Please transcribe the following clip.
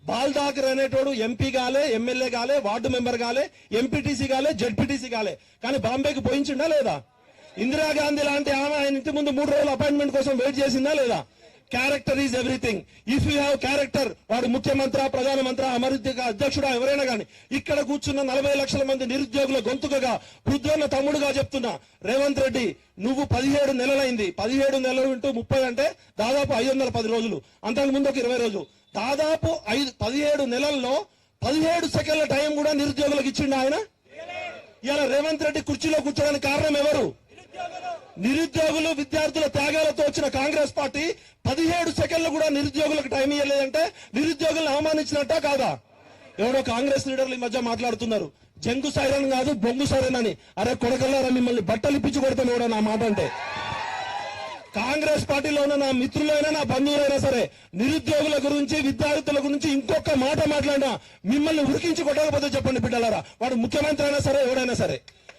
Ball Thackeray అనేటోడు MP కాలే, MLA కాలే, వార్డు మెంబర్ కాలే, ఎంపీటీసీ కాలే, జడ్పీటీసీ కాలే, కానీ బాంబేకి పోయించిండా లేదా? ఇందిరాగాంధీ లాంటి ఆమె ఆయన ఇంటి ముందు 3 రోజులు అపాయింట్మెంట్ కోసం వెయిట్ చేసిందా లేదా? Character is everything. If you have character, వాడు ముఖ్యమంత్రి, ప్రధానమంత్రి, అమృత అధ్యక్షుడు, ఎవరైనా కానీ ఇక్కడ కూర్చున్న 40 లక్షల మంది నిరుద్యోగుల గొంతుకగా, వృద్ధుల తమ్ముడుగా చెప్తున్నా, రేవంత్ రెడ్డి నువ్వు 17 నెలలైంది. 17 నెలలు ఇంటూ 30 అంటే దాదాపు 510 రోజులు, అంతకుముందు ఒక 20 రోజులు, దాదాపు 17 నెలల్లో 17 సెకండ్ల టైం కూడా నిరుద్యోగులకు ఇచ్చిండు ఆయన. ఇలా రేవంత్ రెడ్డి కుర్చీలో కూర్చోడానికి కారణం ఎవరు? నిరుద్యోగులు, విద్యార్థుల త్యాగాలతో వచ్చిన కాంగ్రెస్ పార్టీ 17 సెకండ్లు కూడా నిరుద్యోగులకు టైం ఇవ్వలేదంటే నిరుద్యోగులను అవమానించినట్టా కాదా? ఎవరో కాంగ్రెస్ లీడర్లు ఈ మధ్య మాట్లాడుతున్నారు, జంగు సైరన్ కాదు బొంగు సైరన్ అని. అరే కొడకల్లారా, మిమ్మల్ని బట్టలు ఇప్పించి కొడతాను ఎవడో నా మాట అంటే. కాంగ్రెస్ పార్టీలో ఉన్న నా మిత్రులైనా, నా బంధువులైనా సరే, నిరుద్యోగుల గురించి, విద్యార్థుల గురించి ఇంకొక మాట మాట్లాడినా మిమ్మల్ని ఉరికించి కొట్టకపోతే చెప్పండి బిడ్డలారా, వాడు ముఖ్యమంత్రి అయినా సరే, ఎవడైనా సరే.